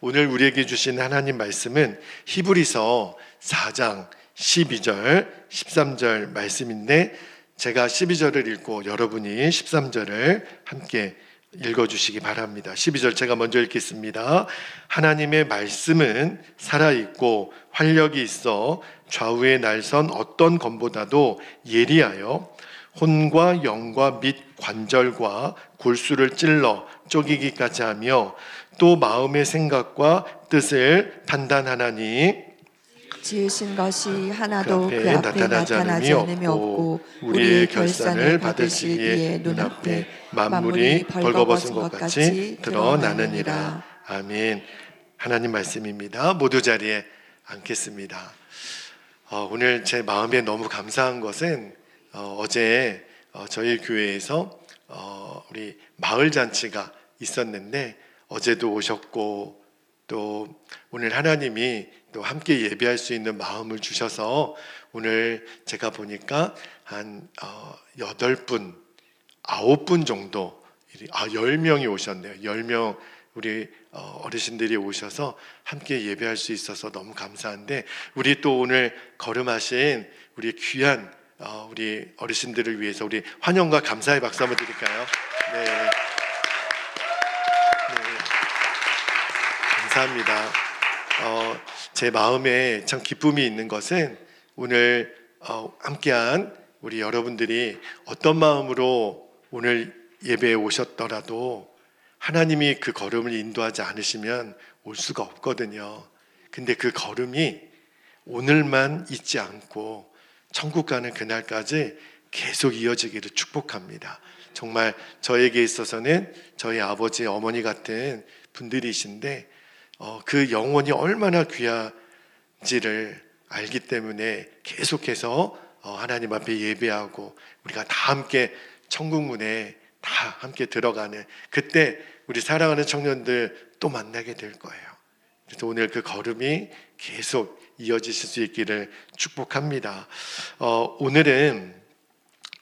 오늘 우리에게 주신 하나님 말씀은 히브리서 4장 12절, 13절 말씀인데 제가 12절을 읽고 여러분이 13절을 함께 읽어주시기 바랍니다. 12절 제가 먼저 읽겠습니다. 하나님의 말씀은 살아있고 활력이 있어 좌우에 날선 어떤 검보다도 예리하여 혼과 영과 및 관절과 골수를 찔러 쪼개기까지 하며 또 마음의 생각과 뜻을 판단하나니 지으신 것이 하나도 그 앞에 나타나지 나타나지 않음이 없고 우리의 결산을 받으시기에 눈앞에 만물이 벌거벗은 것 같이 드러나느니라. 아멘. 하나님 말씀입니다. 모두 자리에 앉겠습니다. 오늘 제 마음에 너무 감사한 것은 어제 저희 교회에서 우리 마을 잔치가 있었는데 어제도 오셨고 또 오늘 하나님이 또 함께 예배할 수 있는 마음을 주셔서 오늘 제가 보니까 한 8분, 9분 정도 10명이 오셨네요. 10명 우리 어르신들이 오셔서 함께 예배할 수 있어서 너무 감사한데 우리 또 오늘 거름하신 우리 귀한 우리 어르신들을 위해서 우리 환영과 감사의 박수 한번 드릴까요? 네. 감사합니다. 제 마음에 참 기쁨이 있는 것은 오늘 함께한 우리 여러분들이 어떤 마음으로 오늘 예배에 오셨더라도 하나님이 그 걸음을 인도하지 않으시면 올 수가 없거든요. 근데 그 걸음이 오늘만 잊지 않고 천국 가는 그날까지 계속 이어지기를 축복합니다. 정말 저에게 있어서는 저희 아버지, 어머니 같은 분들이신데 그 영혼이 얼마나 귀한지를 알기 때문에 계속해서 하나님 앞에 예배하고 우리가 다 함께 천국문에 다 함께 들어가는 그때 우리 사랑하는 청년들 또 만나게 될 거예요. 그래서 오늘 그 걸음이 계속 이어지실 수 있기를 축복합니다. 오늘은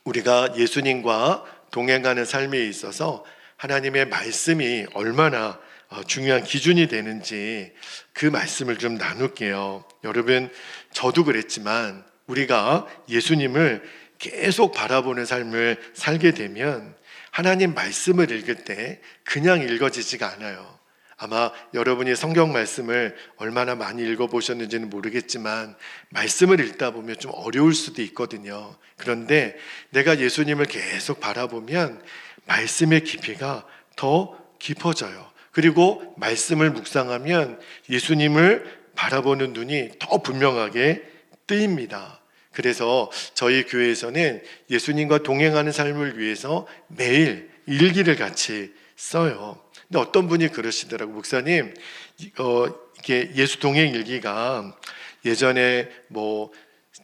우리가 예수님과 동행하는 삶에 있어서 하나님의 말씀이 얼마나 중요한 기준이 되는지 그 말씀을 좀 나눌게요. 여러분, 저도 그랬지만 우리가 예수님을 계속 바라보는 삶을 살게 되면 하나님 말씀을 읽을 때 그냥 읽어지지가 않아요. 아마 여러분이 성경 말씀을 얼마나 많이 읽어보셨는지는 모르겠지만 말씀을 읽다 보면 좀 어려울 수도 있거든요. 그런데 내가 예수님을 계속 바라보면 말씀의 깊이가 더 깊어져요. 그리고 말씀을 묵상하면 예수님을 바라보는 눈이 더 분명하게 뜨입니다. 그래서 저희 교회에서는 예수님과 동행하는 삶을 위해서 매일 일기를 같이 써요. 근데 어떤 분이 그러시더라고요. 목사님, 이게 예수 동행 일기가 예전에 뭐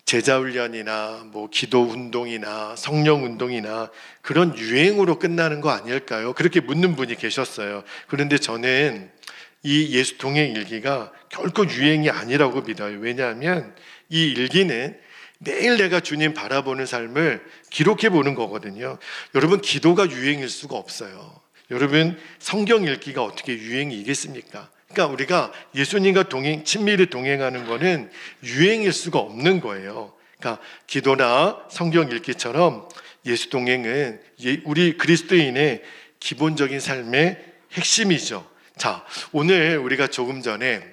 제자훈련이나 뭐 기도 운동이나 성령 운동이나 그런 유행으로 끝나는 거 아닐까요? 그렇게 묻는 분이 계셨어요. 그런데 저는 이 예수 동행 일기가 결코 유행이 아니라고 믿어요. 왜냐하면 이 일기는 매일 내가 주님 바라보는 삶을 기록해 보는 거거든요. 여러분, 기도가 유행일 수가 없어요. 여러분, 성경 읽기가 어떻게 유행이겠습니까? 그러니까 우리가 예수님과 친밀히 동행하는 거는 유행일 수가 없는 거예요. 그러니까 기도나 성경 읽기처럼 예수 동행은 우리 그리스도인의 기본적인 삶의 핵심이죠. 자, 오늘 우리가 조금 전에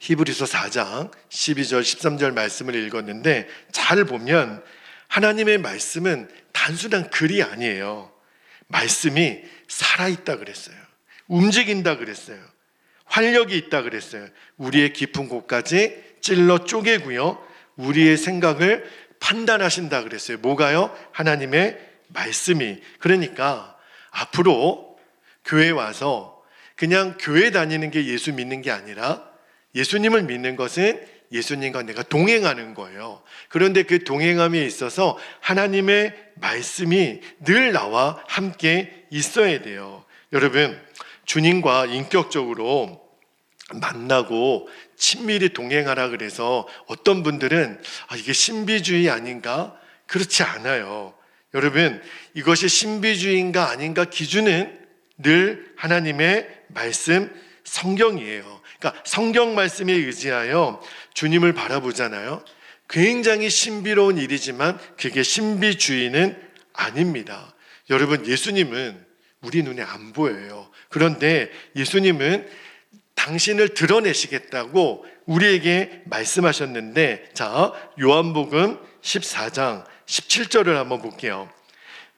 히브리서 4장 12절 13절 말씀을 읽었는데 잘 보면 하나님의 말씀은 단순한 글이 아니에요. 말씀이 살아있다 그랬어요. 움직인다 그랬어요. 활력이 있다 그랬어요. 우리의 깊은 곳까지 찔러 쪼개고요. 우리의 생각을 판단하신다 그랬어요. 뭐가요? 하나님의 말씀이. 그러니까 앞으로 교회 와서 그냥 교회 다니는 게 예수 믿는 게 아니라 예수님을 믿는 것은 예수님과 내가 동행하는 거예요. 그런데 그 동행함에 있어서 하나님의 말씀이 늘 나와 함께 있어야 돼요. 여러분, 주님과 인격적으로 만나고 친밀히 동행하라 그래서 어떤 분들은 이게 신비주의 아닌가? 그렇지 않아요. 여러분, 이것이 신비주의인가 아닌가 기준은 늘 하나님의 말씀 성경이에요. 그러니까 성경 말씀에 의지하여 주님을 바라보잖아요. 굉장히 신비로운 일이지만 그게 신비주의는 아닙니다. 여러분, 예수님은 우리 눈에 안 보여요. 그런데 예수님은 당신을 드러내시겠다고 우리에게 말씀하셨는데, 자, 요한복음 14장 17절을 한번 볼게요.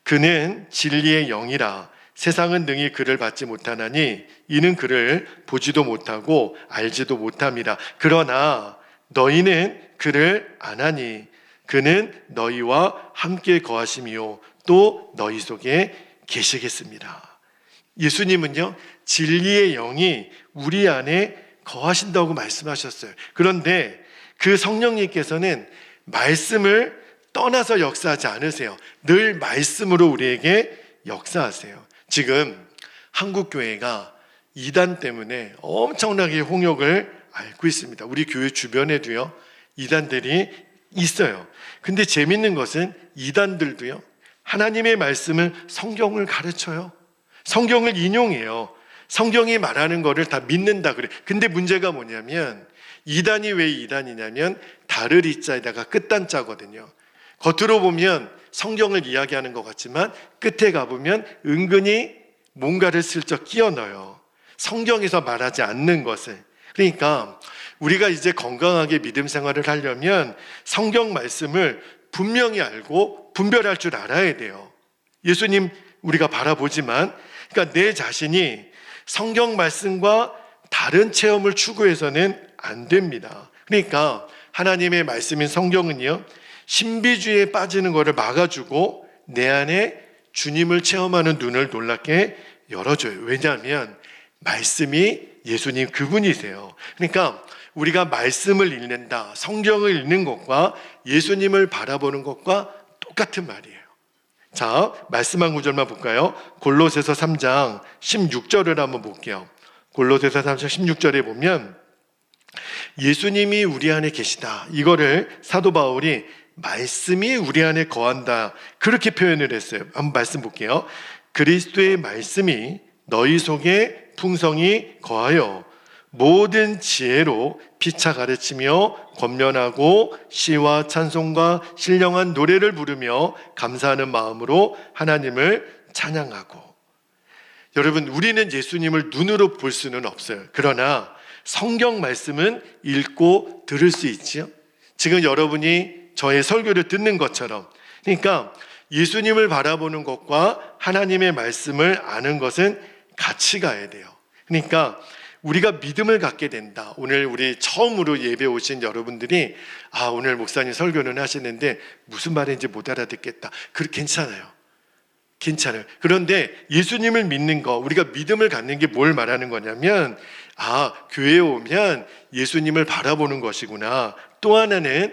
그는 진리의 영이라 세상은 능히 그를 받지 못하나니 이는 그를 보지도 못하고 알지도 못함이라. 그러나 너희는 그를 아나니 그는 너희와 함께 거하심이요 또 너희 속에 계시겠습니다. 예수님은요, 진리의 영이 우리 안에 거하신다고 말씀하셨어요. 그런데 그 성령님께서는 말씀을 떠나서 역사하지 않으세요. 늘 말씀으로 우리에게 역사하세요. 지금 한국교회가 이단 때문에 엄청나게 홍역을 앓고 있습니다. 우리 교회 주변에도요, 이단들이 있어요. 근데 재밌는 것은 이단들도요, 하나님의 말씀을, 성경을 가르쳐요. 성경을 인용해요. 성경이 말하는 거를 다 믿는다 그래. 근데 문제가 뭐냐면, 이단이 왜 이단이냐면 다를 이자에다가 끝단자거든요. 겉으로 보면 성경을 이야기하는 것 같지만 끝에 가보면 은근히 뭔가를 슬쩍 끼워 넣어요. 성경에서 말하지 않는 것을. 그러니까 우리가 이제 건강하게 믿음 생활을 하려면 성경 말씀을 분명히 알고 분별할 줄 알아야 돼요. 예수님 우리가 바라보지만, 그러니까 내 자신이 성경 말씀과 다른 체험을 추구해서는 안 됩니다. 그러니까 하나님의 말씀인 성경은요, 신비주의에 빠지는 것을 막아주고 내 안에 주님을 체험하는 눈을 놀랍게 열어줘요. 왜냐하면 말씀이 예수님 그분이세요. 그러니까 우리가 말씀을 읽는다, 성경을 읽는 것과 예수님을 바라보는 것과 똑같은 말이에요. 자, 말씀 한 구절만 볼까요? 골로새서 3장 16절을 한번 볼게요. 골로새서 3장 16절에 보면 예수님이 우리 안에 계시다, 이거를 사도 바울이 말씀이 우리 안에 거한다, 그렇게 표현을 했어요. 한번 말씀 볼게요. 그리스도의 말씀이 너희 속에 풍성히 거하여 모든 지혜로 피차 가르치며 권면하고 시와 찬송과 신령한 노래를 부르며 감사하는 마음으로 하나님을 찬양하고. 여러분, 우리는 예수님을 눈으로 볼 수는 없어요. 그러나 성경 말씀은 읽고 들을 수 있지요. 지금 여러분이 저의 설교를 듣는 것처럼. 그러니까 예수님을 바라보는 것과 하나님의 말씀을 아는 것은 같이 가야 돼요. 그러니까 우리가 믿음을 갖게 된다. 오늘 우리 처음으로 예배 오신 여러분들이 오늘 목사님 설교는 하시는데 무슨 말인지 못 알아듣겠다. 괜찮아요. 그런데 예수님을 믿는 거, 우리가 믿음을 갖는 게 뭘 말하는 거냐면, 교회에 오면 예수님을 바라보는 것이구나. 또 하나는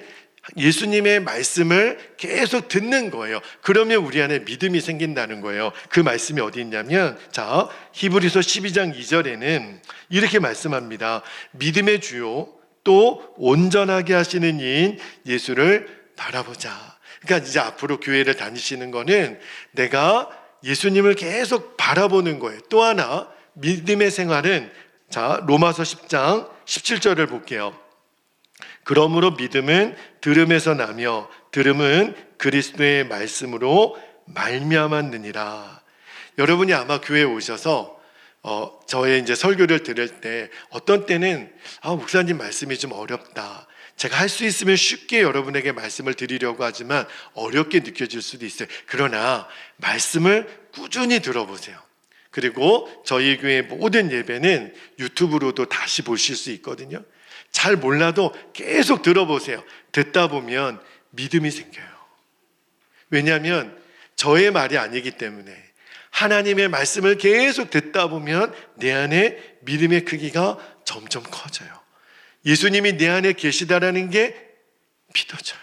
예수님의 말씀을 계속 듣는 거예요. 그러면 우리 안에 믿음이 생긴다는 거예요. 그 말씀이 어디 있냐면, 자, 히브리서 12장 2절에는 이렇게 말씀합니다. 믿음의 주요 또 온전하게 하시는 이인 예수를 바라보자. 그러니까 이제 앞으로 교회를 다니시는 거는 내가 예수님을 계속 바라보는 거예요. 또 하나 믿음의 생활은, 자, 로마서 10장 17절을 볼게요. 그러므로 믿음은 들음에서 나며 들음은 그리스도의 말씀으로 말미암았느니라. 여러분이 아마 교회에 오셔서 저의 이제 설교를 들을 때 어떤 때는 목사님 말씀이 좀 어렵다, 제가 할 수 있으면 쉽게 여러분에게 말씀을 드리려고 하지만 어렵게 느껴질 수도 있어요. 그러나 말씀을 꾸준히 들어보세요. 그리고 저희 교회 모든 예배는 유튜브로도 다시 보실 수 있거든요. 잘 몰라도 계속 들어보세요. 듣다 보면 믿음이 생겨요. 왜냐하면 저의 말이 아니기 때문에 하나님의 말씀을 계속 듣다 보면 내 안에 믿음의 크기가 점점 커져요. 예수님이 내 안에 계시다라는 게 믿어져요.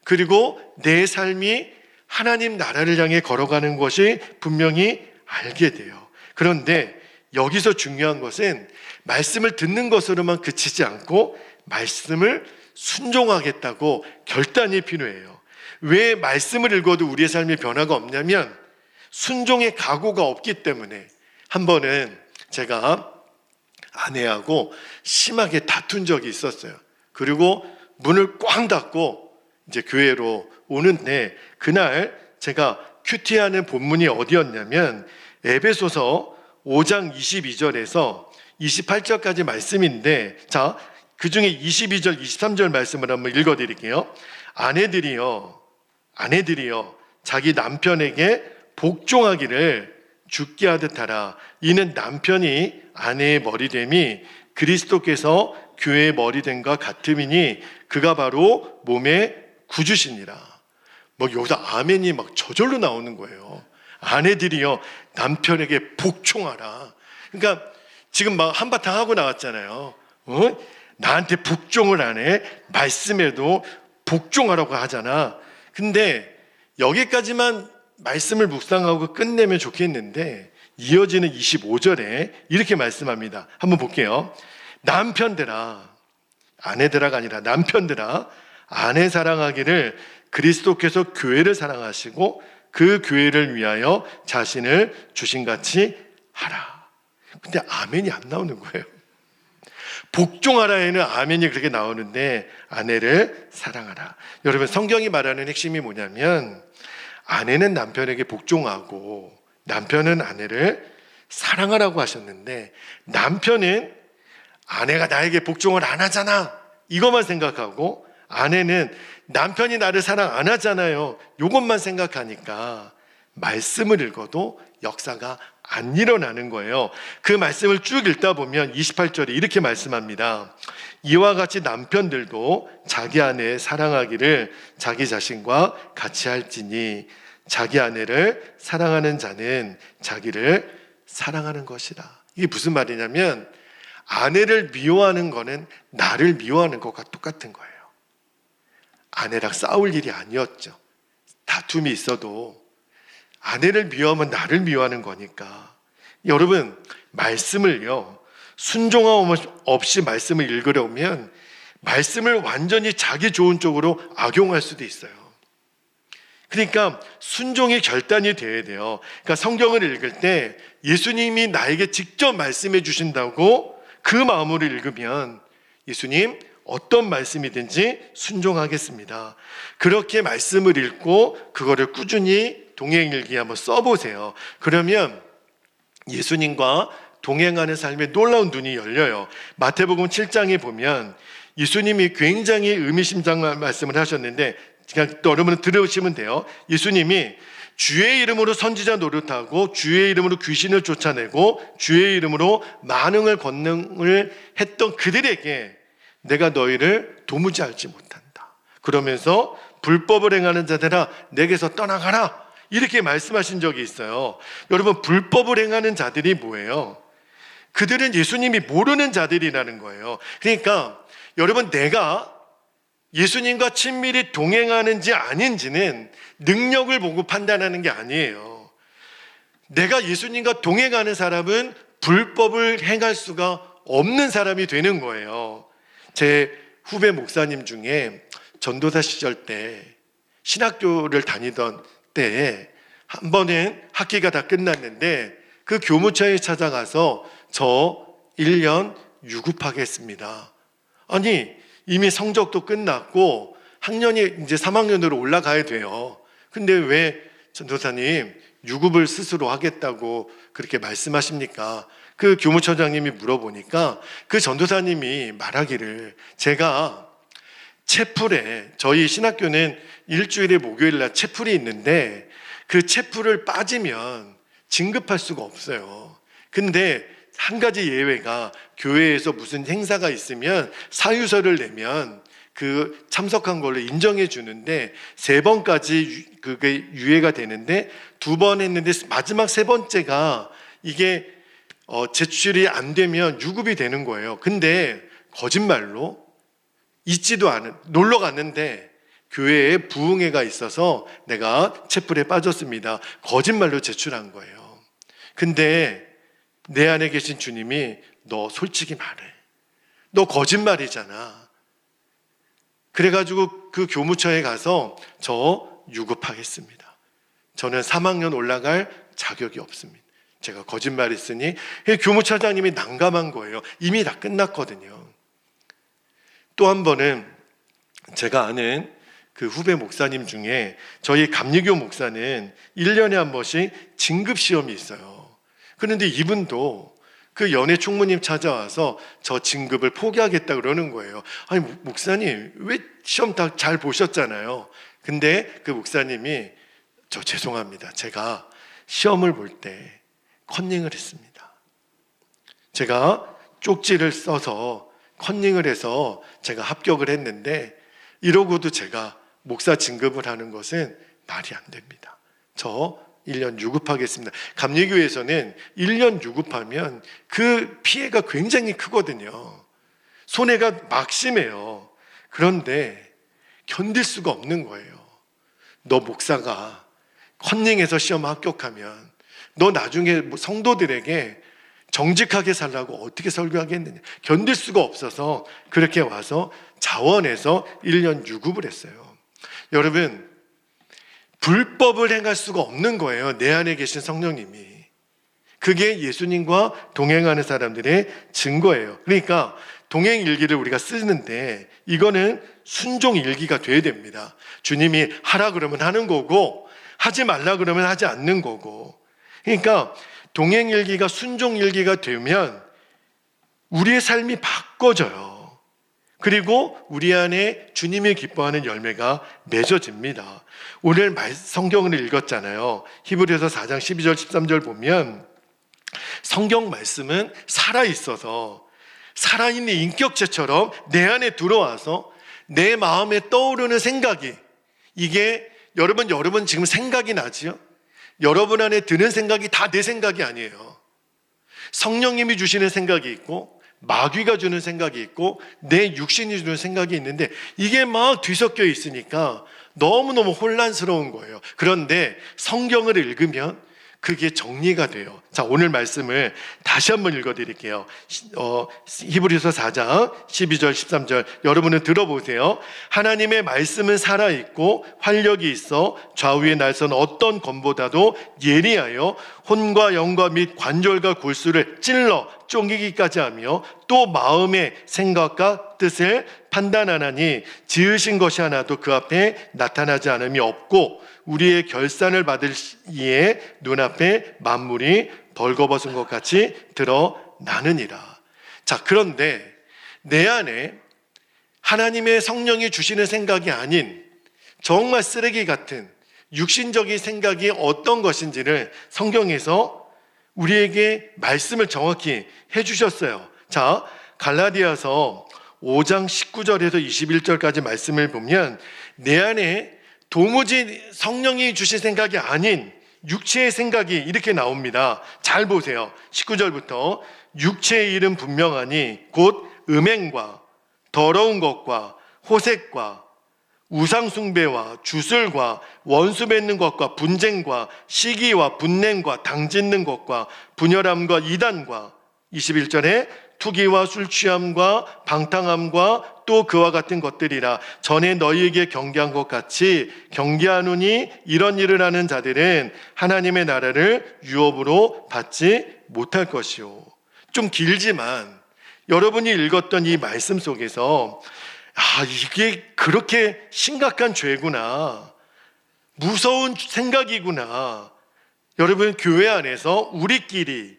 그리고 내 삶이 하나님 나라를 향해 걸어가는 것이 분명히 알게 돼요. 그런데 여기서 중요한 것은 말씀을 듣는 것으로만 그치지 않고 말씀을 순종하겠다고 결단이 필요해요. 왜 말씀을 읽어도 우리의 삶에 변화가 없냐면 순종의 각오가 없기 때문에. 한 번은 제가 아내하고 심하게 다툰 적이 있었어요. 그리고 문을 꽝 닫고 이제 교회로 오는데, 그날 제가 큐티하는 본문이 어디였냐면 에베소서 5장 22절에서 28절까지 말씀인데, 자, 그 중에 22절, 23절 말씀을 한번 읽어드릴게요. 아내들이여 자기 남편에게 복종하기를 죽게 하듯 하라. 이는 남편이 아내의 머리됨이 그리스도께서 교회의 머리됨과 같음이니 그가 바로 몸의 구주시니라. 뭐 여기서 아멘이 막 저절로 나오는 거예요. 아내들이여 남편에게 복종하라. 그러니까 지금 막 한바탕 하고 나왔잖아요. 나한테 복종을 안 해. 말씀에도 복종하라고 하잖아. 근데 여기까지만 말씀을 묵상하고 끝내면 좋겠는데, 이어지는 25절에 이렇게 말씀합니다. 한번 볼게요. 남편들아, 아내들아가 아니라 남편들아, 아내 사랑하기를 그리스도께서 교회를 사랑하시고 그 교회를 위하여 자신을 주신같이 하라. 근데 아멘이 안 나오는 거예요. 복종하라에는 아멘이 그렇게 나오는데 아내를 사랑하라. 여러분, 성경이 말하는 핵심이 뭐냐면 아내는 남편에게 복종하고 남편은 아내를 사랑하라고 하셨는데, 남편은 아내가 나에게 복종을 안 하잖아 이것만 생각하고, 아내는 남편이 나를 사랑 안 하잖아요 이것만 생각하니까 말씀을 읽어도 역사가 안 일어나는 거예요. 그 말씀을 쭉 읽다 보면 28절에 이렇게 말씀합니다. 이와 같이 남편들도 자기 아내 사랑하기를 자기 자신과 같이 할지니 자기 아내를 사랑하는 자는 자기를 사랑하는 것이다. 이게 무슨 말이냐면 아내를 미워하는 거는 나를 미워하는 것과 똑같은 거예요. 아내랑 싸울 일이 아니었죠. 다툼이 있어도 아내를 미워하면 나를 미워하는 거니까. 여러분, 말씀을요, 순종함 없이 말씀을 읽으려면 말씀을 완전히 자기 좋은 쪽으로 악용할 수도 있어요. 그러니까 순종이 결단이 돼야 돼요. 그러니까 성경을 읽을 때 예수님이 나에게 직접 말씀해 주신다고 그 마음으로 읽으면 예수님 어떤 말씀이든지 순종하겠습니다. 그렇게 말씀을 읽고 그거를 꾸준히 동행일기에 한번 써보세요. 그러면 예수님과 동행하는 삶에 놀라운 눈이 열려요. 마태복음 7장에 보면 예수님이 굉장히 의미심장한 말씀을 하셨는데, 그냥 여러분은 들으시면 돼요. 예수님이 주의 이름으로 선지자 노릇하고 주의 이름으로 귀신을 쫓아내고 주의 이름으로 만응을 권능을 했던 그들에게 내가 너희를 도무지 알지 못한다. 그러면서 불법을 행하는 자들아 내게서 떠나가라 이렇게 말씀하신 적이 있어요. 여러분, 불법을 행하는 자들이 뭐예요? 그들은 예수님이 모르는 자들이라는 거예요. 그러니까 여러분, 내가 예수님과 친밀히 동행하는지 아닌지는 능력을 보고 판단하는 게 아니에요. 내가 예수님과 동행하는 사람은 불법을 행할 수가 없는 사람이 되는 거예요. 제 후배 목사님 중에 전도사 시절 때 신학교를 다니던 때에 한 번은 학기가 다 끝났는데 그 교무처에 찾아가서 저 1년 유급하겠습니다. 아니, 이미 성적도 끝났고 학년이 이제 3학년으로 올라가야 돼요. 근데 왜 전도사님 유급을 스스로 하겠다고 그렇게 말씀하십니까? 그 교무처장님이 물어보니까 그 전도사님이 말하기를, 제가 채플에, 저희 신학교는 일주일에 목요일날 채플이 있는데 그 채플을 빠지면 진급할 수가 없어요. 근데 한 가지 예외가, 교회에서 무슨 행사가 있으면 사유서를 내면 그 참석한 걸로 인정해 주는데 3번까지 그게 유예가 되는데 2번 했는데 마지막 3번째가 이게 제출이 안 되면 유급이 되는 거예요. 근데 거짓말로 있지도 않은, 놀러 갔는데 교회에 부흥회가 있어서 내가 채플에 빠졌습니다. 거짓말로 제출한 거예요. 근데 내 안에 계신 주님이 너 솔직히 말해. 너 거짓말이잖아. 그래가지고 그 교무처에 가서 저 유급하겠습니다. 저는 3학년 올라갈 자격이 없습니다. 제가 거짓말했으니 교무차장님이 난감한 거예요. 이미 다 끝났거든요. 또 한 번은 제가 아는 그 후배 목사님 중에 저희 감리교 목사는 1년에 한 번씩 진급시험이 있어요. 그런데 이분도 그 연회 총무님 찾아와서 저 진급을 포기하겠다 그러는 거예요. 아니 목사님 왜 시험 다 잘 보셨잖아요. 근데 그 목사님이 저 죄송합니다. 제가 시험을 볼 때 컨닝을 했습니다. 제가 쪽지를 써서 컨닝을 해서 제가 합격을 했는데 이러고도 제가 목사 진급을 하는 것은 말이 안 됩니다. 저 1년 유급하겠습니다. 감리교에서는 1년 유급하면 그 피해가 굉장히 크거든요. 손해가 막심해요. 그런데 견딜 수가 없는 거예요. 너 목사가 컨닝해서 시험 합격하면 너 나중에 성도들에게 정직하게 살라고 어떻게 설교하겠느냐. 견딜 수가 없어서 그렇게 와서 자원해서 1년 유급을 했어요. 여러분, 불법을 행할 수가 없는 거예요. 내 안에 계신 성령님이. 그게 예수님과 동행하는 사람들의 증거예요. 그러니까 동행일기를 우리가 쓰는데 이거는 순종일기가 돼야 됩니다. 주님이 하라 그러면 하는 거고 하지 말라 그러면 하지 않는 거고. 그러니까 동행일기가 순종일기가 되면 우리의 삶이 바꿔져요. 그리고 우리 안에 주님이 기뻐하는 열매가 맺어집니다. 오늘 성경을 읽었잖아요. 히브리서 4장 12절 13절 보면 성경 말씀은 살아있어서 살아있는 인격체처럼 내 안에 들어와서 내 마음에 떠오르는 생각이, 이게 여러분 지금 생각이 나지요? 여러분 안에 드는 생각이 다 내 생각이 아니에요. 성령님이 주시는 생각이 있고 마귀가 주는 생각이 있고 내 육신이 주는 생각이 있는데 이게 막 뒤섞여 있으니까 너무너무 혼란스러운 거예요. 그런데 성경을 읽으면 그게 정리가 돼요. 자, 오늘 말씀을 다시 한번 읽어드릴게요. 히브리서 4장 12절 13절 여러분은 들어보세요. 하나님의 말씀은 살아있고 활력이 있어 좌우의 날선 어떤 검보다도 예리하여 혼과 영과 및 관절과 골수를 찔러 쫑기기까지 하며 또 마음의 생각과 뜻을 판단하나니 지으신 것이 하나도 그 앞에 나타나지 않음이 없고 우리의 결산을 받을 이에 눈앞에 만물이 벌거벗은 것 같이 드러나느니라. 자, 그런데 내 안에 하나님의 성령이 주시는 생각이 아닌 정말 쓰레기 같은 육신적인 생각이 어떤 것인지를 성경에서 우리에게 말씀을 정확히 해주셨어요. 자, 갈라디아서 5장 19절에서 21절까지 말씀을 보면 내 안에 도무지 성령이 주신 생각이 아닌 육체의 생각이 이렇게 나옵니다. 잘 보세요. 19절부터 육체의 일은 분명하니 곧 음행과 더러운 것과 호색과 우상숭배와 주술과 원수 맺는 것과 분쟁과 시기와 분냄과 당짓는 것과 분열함과 이단과 21절에 투기와 술취함과 방탕함과 또 그와 같은 것들이라. 전에 너희에게 경계한 것 같이 경계하노니 이런 일을 하는 자들은 하나님의 나라를 유업으로 받지 못할 것이요. 좀 길지만 여러분이 읽었던 이 말씀 속에서 이게 그렇게 심각한 죄구나, 무서운 생각이구나. 여러분, 교회 안에서 우리끼리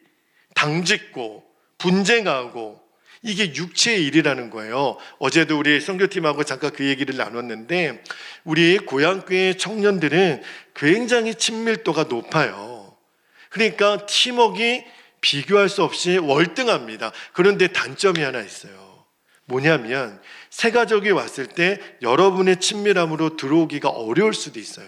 당짓고 분쟁하고 이게 육체의 일이라는 거예요. 어제도 우리 선교팀하고 잠깐 그 얘기를 나눴는데 우리 고향교회 청년들은 굉장히 친밀도가 높아요. 그러니까 팀워크가 비교할 수 없이 월등합니다. 그런데 단점이 하나 있어요. 뭐냐면 새 가족이 왔을 때 여러분의 친밀함으로 들어오기가 어려울 수도 있어요.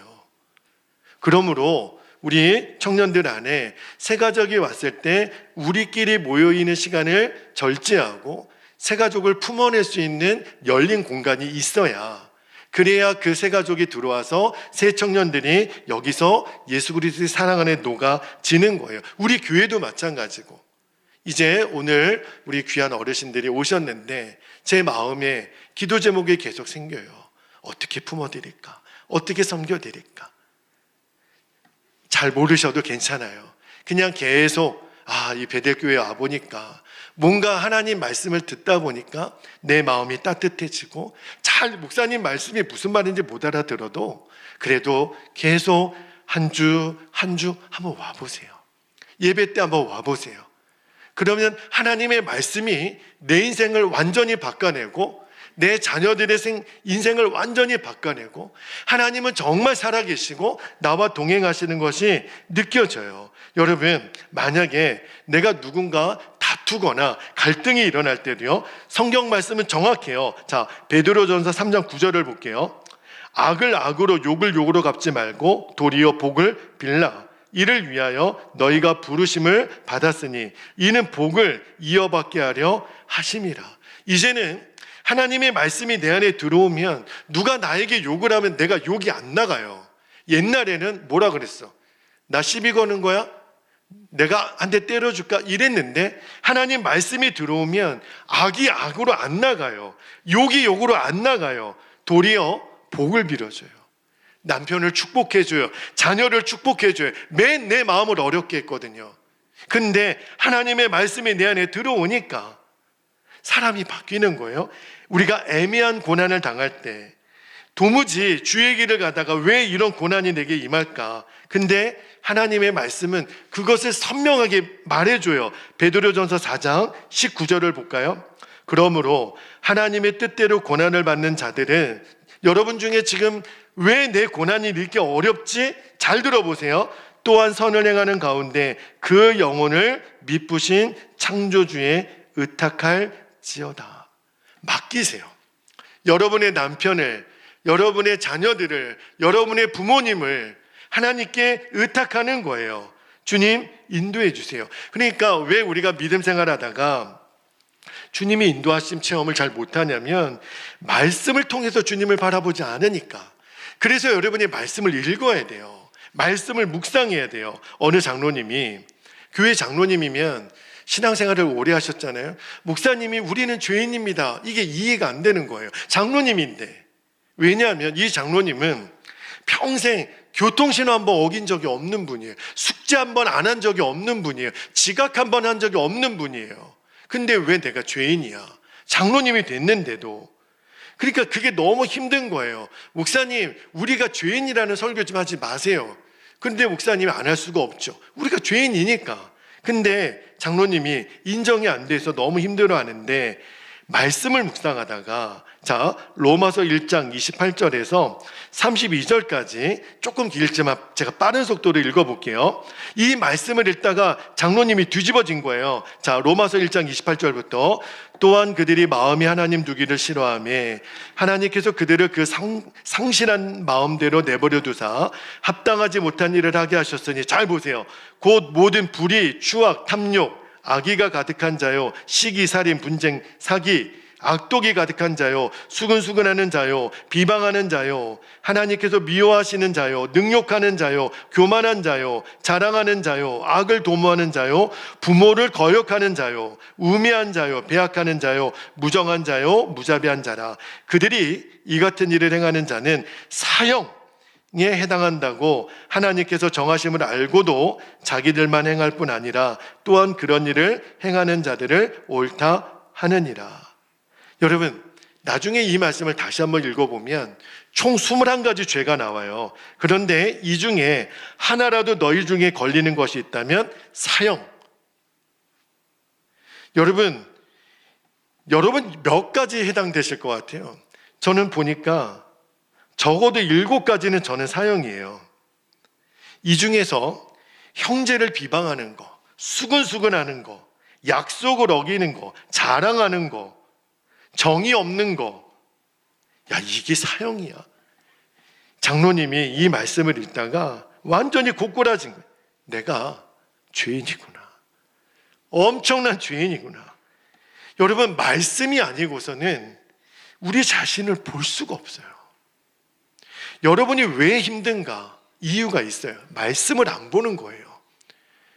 그러므로 우리 청년들 안에 새 가족이 왔을 때 우리끼리 모여있는 시간을 절제하고 새 가족을 품어낼 수 있는 열린 공간이 있어야, 그래야 그 새 가족이 들어와서 새 청년들이 여기서 예수 그리스도의 사랑 안에 녹아지는 거예요. 우리 교회도 마찬가지고. 이제 오늘 우리 귀한 어르신들이 오셨는데 제 마음에 기도 제목이 계속 생겨요. 어떻게 품어드릴까? 어떻게 섬겨드릴까? 잘 모르셔도 괜찮아요. 그냥 계속 이 베델교회에 와보니까 뭔가 하나님 말씀을 듣다 보니까 내 마음이 따뜻해지고, 잘 목사님 말씀이 무슨 말인지 못 알아들어도 그래도 계속 한 주 한 주 한번 와보세요. 예배 때 한번 와보세요. 그러면 하나님의 말씀이 내 인생을 완전히 바꿔내고 내 자녀들의 인생을 완전히 바꿔내고, 하나님은 정말 살아계시고 나와 동행하시는 것이 느껴져요. 여러분, 만약에 내가 누군가 다투거나 갈등이 일어날 때도요, 성경 말씀은 정확해요. 자, 베드로전서 3장 9절을 볼게요. 악을 악으로 욕을 욕으로 갚지 말고 도리어 복을 빌라. 이를 위하여 너희가 부르심을 받았으니 이는 복을 이어받게 하려 하심이라. 이제는 하나님의 말씀이 내 안에 들어오면 누가 나에게 욕을 하면 내가 욕이 안 나가요. 옛날에는 뭐라 그랬어? 나 시비 거는 거야? 내가 한 대 때려줄까? 이랬는데 하나님 말씀이 들어오면 악이 악으로 안 나가요. 욕이 욕으로 안 나가요. 도리어 복을 빌어줘요. 남편을 축복해줘요. 자녀를 축복해줘요. 맨 내 마음을 어렵게 했거든요. 근데 하나님의 말씀이 내 안에 들어오니까 사람이 바뀌는 거예요. 우리가 애매한 고난을 당할 때 도무지 주의 길을 가다가 왜 이런 고난이 내게 임할까? 근데 하나님의 말씀은 그것을 선명하게 말해줘요. 베드로전서 4장 19절을 볼까요? 그러므로 하나님의 뜻대로 고난을 받는 자들은, 여러분 중에 지금 왜 내 고난이 이렇게 어렵지? 잘 들어보세요. 또한 선을 행하는 가운데 그 영혼을 미쁘신 창조주에 의탁할지어다. 맡기세요. 여러분의 남편을, 여러분의 자녀들을, 여러분의 부모님을 하나님께 의탁하는 거예요. 주님 인도해 주세요. 그러니까 왜 우리가 믿음 생활하다가 주님이 인도하심 체험을 잘 못하냐면 말씀을 통해서 주님을 바라보지 않으니까. 그래서 여러분이 말씀을 읽어야 돼요. 말씀을 묵상해야 돼요. 어느 장로님이, 교회 장로님이면 신앙생활을 오래 하셨잖아요. 목사님이 우리는 죄인입니다, 이게 이해가 안 되는 거예요. 장로님인데. 왜냐하면 이 장로님은 평생 교통신호 한 번 어긴 적이 없는 분이에요. 숙제 한 번 안 한 적이 없는 분이에요. 지각 한 번 한 적이 없는 분이에요. 근데 왜 내가 죄인이야? 장로님이 됐는데도. 그러니까 그게 너무 힘든 거예요. 목사님, 우리가 죄인이라는 설교 좀 하지 마세요. 근데 목사님이 안 할 수가 없죠. 우리가 죄인이니까. 근데 장로님이 인정이 안 돼서 너무 힘들어 하는데, 말씀을 묵상하다가, 자, 로마서 1장 28절에서 32절까지 조금 길지만 제가 빠른 속도로 읽어볼게요. 이 말씀을 읽다가 장로님이 뒤집어진 거예요. 자, 로마서 1장 28절부터 또한 그들이 마음이 하나님 두기를 싫어하며 하나님께서 그들을 그 상실한 마음대로 내버려 두사 합당하지 못한 일을 하게 하셨으니, 잘 보세요. 곧 모든 불의, 추악, 탐욕, 악의가 가득한 자요, 시기, 살인, 분쟁, 사기, 악독이 가득한 자요, 수근수근하는 자요, 비방하는 자요, 하나님께서 미워하시는 자요, 능욕하는 자요, 교만한 자요, 자랑하는 자요, 악을 도모하는 자요, 부모를 거역하는 자요, 우매한 자요, 배악하는 자요, 무정한 자요, 무자비한 자라. 그들이 이 같은 일을 행하는 자는 사형에 해당한다고 하나님께서 정하심을 알고도 자기들만 행할 뿐 아니라 또한 그런 일을 행하는 자들을 옳다 하느니라. 여러분, 나중에 이 말씀을 다시 한번 읽어보면 총 21가지 죄가 나와요. 그런데 이 중에 하나라도 너희 중에 걸리는 것이 있다면 사형. 여러분 몇 가지 해당되실 것 같아요? 저는 보니까 적어도 7가지는 저는 사형이에요. 이 중에서 형제를 비방하는 거, 수근수근하는 거, 약속을 어기는 거, 자랑하는 거, 정이 없는 거, 야, 이게 사형이야. 장로님이 이 말씀을 읽다가 완전히 고꾸라진 거예요. 내가 죄인이구나. 엄청난 죄인이구나. 여러분, 말씀이 아니고서는 우리 자신을 볼 수가 없어요. 여러분이 왜 힘든가? 이유가 있어요. 말씀을 안 보는 거예요.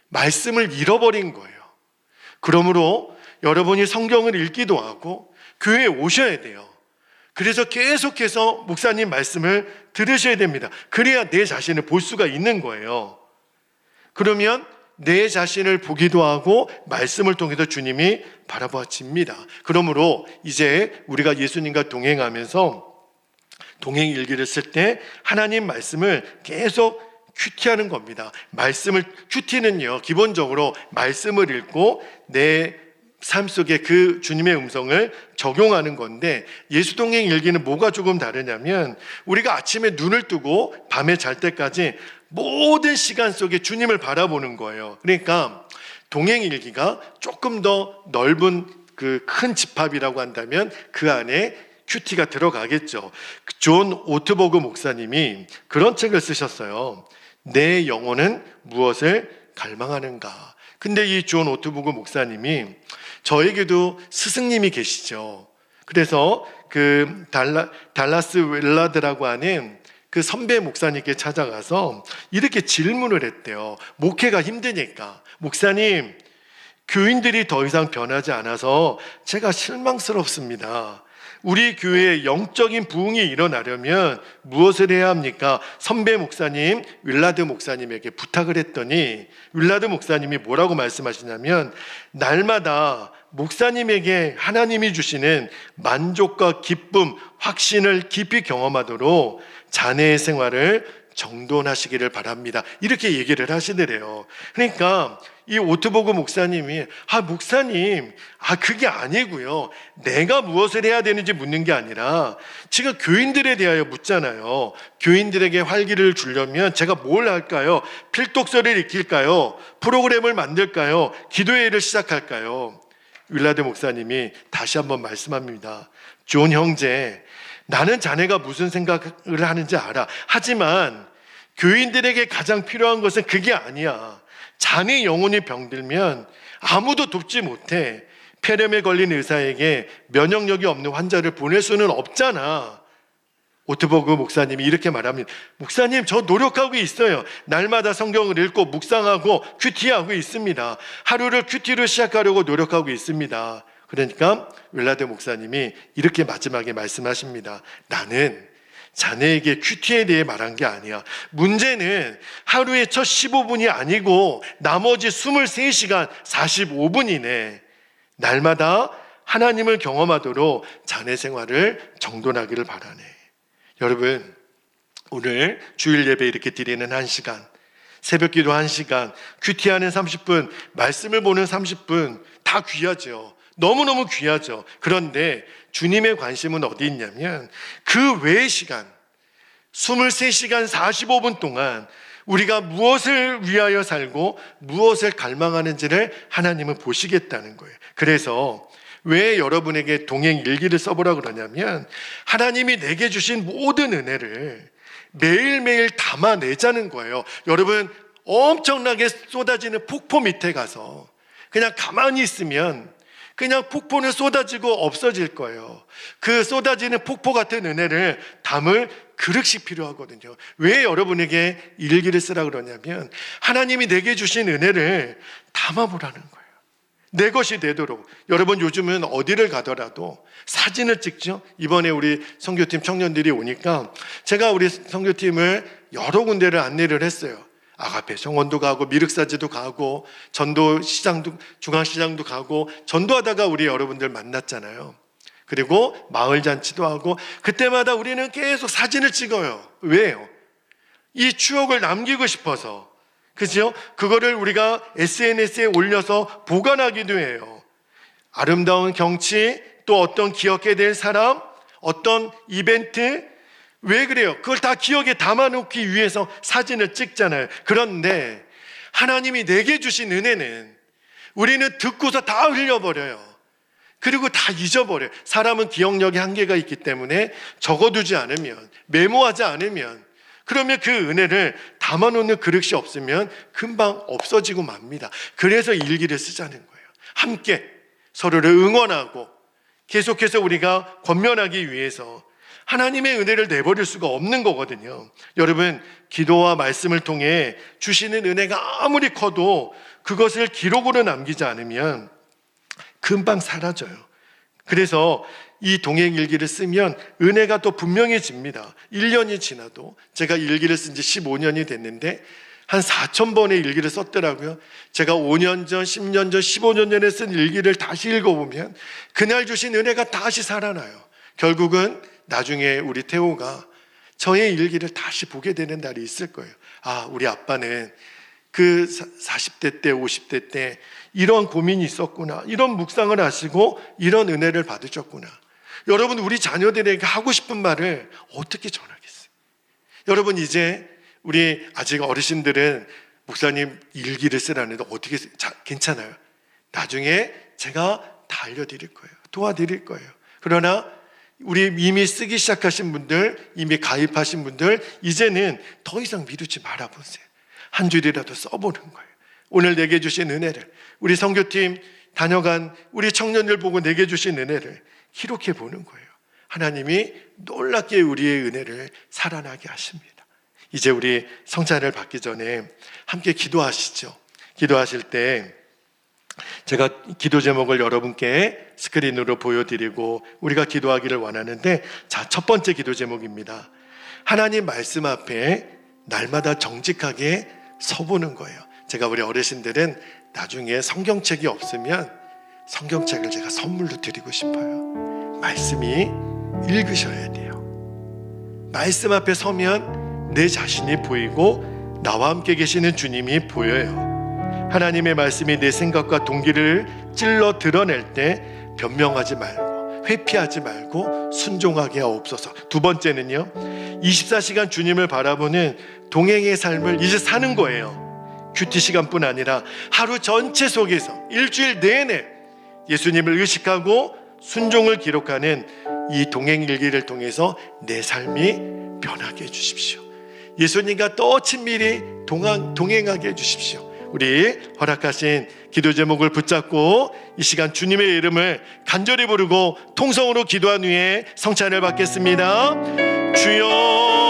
말씀을 잃어버린 거예요. 그러므로 여러분이 성경을 읽기도 하고 교회에 오셔야 돼요. 그래서 계속해서 목사님 말씀을 들으셔야 됩니다. 그래야 내 자신을 볼 수가 있는 거예요. 그러면 내 자신을 보기도 하고 말씀을 통해서 주님이 바라봐집니다. 그러므로 이제 우리가 예수님과 동행하면서 동행 일기를 쓸 때 하나님 말씀을 계속 큐티하는 겁니다. 큐티는요, 기본적으로 말씀을 읽고 내 삶 속에 그 주님의 음성을 적용하는 건데, 예수 동행 일기는 뭐가 조금 다르냐면 우리가 아침에 눈을 뜨고 밤에 잘 때까지 모든 시간 속에 주님을 바라보는 거예요. 그러니까 동행 일기가 조금 더 넓은 그 큰 집합이라고 한다면 그 안에 큐티가 들어가겠죠. 존 오트버그 목사님이 그런 책을 쓰셨어요. 내 영혼은 무엇을 갈망하는가. 근데 이 존 오트버그 목사님이 저에게도 스승님이 계시죠. 그래서 그 달라스 웰라드라고 하는 그 선배 목사님께 찾아가서 이렇게 질문을 했대요. 목회가 힘드니까. 목사님, 교인들이 더 이상 변하지 않아서 제가 실망스럽습니다. 우리 교회에 영적인 부흥이 일어나려면 무엇을 해야 합니까? 선배 목사님, 윌라드 목사님에게 부탁을 했더니 윌라드 목사님이 뭐라고 말씀하시냐면, 날마다 목사님에게 하나님이 주시는 만족과 기쁨, 확신을 깊이 경험하도록 자네의 생활을 정돈하시기를 바랍니다. 이렇게 얘기를 하시더래요. 그러니까 이 오트버그 목사님이 목사님, 그게 아니고요, 내가 무엇을 해야 되는지 묻는 게 아니라 지금 교인들에 대하여 묻잖아요. 교인들에게 활기를 주려면 제가 뭘 할까요? 필독서를 익힐까요? 프로그램을 만들까요? 기도회를 시작할까요? 윌라드 목사님이 다시 한번 말씀합니다. 존 형제, 나는 자네가 무슨 생각을 하는지 알아. 하지만 교인들에게 가장 필요한 것은 그게 아니야. 자네 영혼이 병들면 아무도 돕지 못해. 폐렴에 걸린 의사에게 면역력이 없는 환자를 보낼 수는 없잖아. 오트버그 목사님이 이렇게 말합니다. 목사님, 저 노력하고 있어요. 날마다 성경을 읽고 묵상하고 큐티하고 있습니다. 하루를 큐티로 시작하려고 노력하고 있습니다. 그러니까 윌라드 목사님이 이렇게 마지막에 말씀하십니다. 나는 자네에게 큐티에 대해 말한 게 아니야. 문제는 하루의 첫 15분이 아니고 나머지 23시간 45분이네. 날마다 하나님을 경험하도록 자네 생활을 정돈하기를 바라네. 여러분, 오늘 주일 예배 이렇게 드리는 1시간, 새벽 기도 1시간, 큐티하는 30분, 말씀을 보는 30분 다 귀하죠. 너무너무 귀하죠. 그런데 주님의 관심은 어디 있냐면 그 외의 시간, 23시간 45분 동안 우리가 무엇을 위하여 살고 무엇을 갈망하는지를 하나님은 보시겠다는 거예요. 그래서 왜 여러분에게 동행 일기를 써보라 그러냐면 하나님이 내게 주신 모든 은혜를 매일매일 담아내자는 거예요. 여러분, 엄청나게 쏟아지는 폭포 밑에 가서 그냥 가만히 있으면 그냥 폭포는 쏟아지고 없어질 거예요. 그 쏟아지는 폭포 같은 은혜를 담을 그릇이 필요하거든요. 왜 여러분에게 일기를 쓰라 그러냐면 하나님이 내게 주신 은혜를 담아보라는 거예요. 내 것이 되도록. 여러분, 요즘은 어디를 가더라도 사진을 찍죠. 이번에 우리 선교팀 청년들이 오니까 제가 우리 선교팀을 여러 군데를 안내를 했어요. 아가페 정원도 가고 미륵사지도 가고 전도시장도, 중앙시장도 가고 전도하다가 우리 여러분들 만났잖아요. 그리고 마을잔치도 하고 그때마다 우리는 계속 사진을 찍어요. 왜요? 이 추억을 남기고 싶어서. 그죠? 그거를 우리가 SNS에 올려서 보관하기도 해요. 아름다운 경치, 또 어떤 기억해야 될 사람, 어떤 이벤트. 왜 그래요? 그걸 다 기억에 담아놓기 위해서 사진을 찍잖아요. 그런데 하나님이 내게 주신 은혜는 우리는 듣고서 다 흘려버려요. 그리고 다 잊어버려요. 사람은 기억력에 한계가 있기 때문에 적어두지 않으면, 메모하지 않으면, 그러면 그 은혜를 담아놓는 그릇이 없으면 금방 없어지고 맙니다. 그래서 일기를 쓰자는 거예요. 함께 서로를 응원하고 계속해서 우리가 권면하기 위해서 하나님의 은혜를 내버릴 수가 없는 거거든요. 여러분, 기도와 말씀을 통해 주시는 은혜가 아무리 커도 그것을 기록으로 남기지 않으면 금방 사라져요. 그래서 이 동행 일기를 쓰면 은혜가 또 분명해집니다. 1년이 지나도, 제가 일기를 쓴 지 15년이 됐는데 한 4,000번의 일기를 썼더라고요. 제가 5년 전, 10년 전, 15년 전에 쓴 일기를 다시 읽어보면 그날 주신 은혜가 다시 살아나요. 결국은 나중에 우리 태호가 저의 일기를 다시 보게 되는 날이 있을 거예요. 아, 우리 아빠는 그 40대 때, 50대 때 이런 고민이 있었구나, 이런 묵상을 하시고 이런 은혜를 받으셨구나. 여러분, 우리 자녀들에게 하고 싶은 말을 어떻게 전하겠어요? 여러분, 이제 우리 아직 어르신들은 목사님 일기를 쓰라는데 어떻게 괜찮아요. 나중에 제가 다 알려드릴 거예요. 도와드릴 거예요. 그러나 우리 이미 쓰기 시작하신 분들, 이미 가입하신 분들, 이제는 더 이상 미루지 말아보세요. 한 줄이라도 써보는 거예요. 오늘 내게 주신 은혜를, 우리 선교팀 다녀간 우리 청년들 보고 내게 주신 은혜를 기록해 보는 거예요. 하나님이 놀랍게 우리의 은혜를 살아나게 하십니다. 이제 우리 성찬을 받기 전에 함께 기도하시죠. 기도하실 때 제가 기도 제목을 여러분께 스크린으로 보여드리고 우리가 기도하기를 원하는데, 자, 첫 번째 기도 제목입니다. 하나님 말씀 앞에 날마다 정직하게 서보는 거예요. 제가 우리 어르신들은 나중에 성경책이 없으면 성경책을 제가 선물로 드리고 싶어요. 말씀이 읽으셔야 돼요. 말씀 앞에 서면 내 자신이 보이고 나와 함께 계시는 주님이 보여요. 하나님의 말씀이 내 생각과 동기를 찔러 드러낼 때 변명하지 말고 회피하지 말고 순종하게 하옵소서. 두 번째는요, 24시간 주님을 바라보는 동행의 삶을 이제 사는 거예요. 큐티 시간뿐 아니라 하루 전체 속에서 일주일 내내 예수님을 의식하고 순종을 기록하는 이 동행 일기를 통해서 내 삶이 변하게 해주십시오. 예수님과 더 친밀히 동행하게 해주십시오. 우리 허락하신 기도 제목을 붙잡고 이 시간 주님의 이름을 간절히 부르고 통성으로 기도한 후에 성찬을 받겠습니다. 주여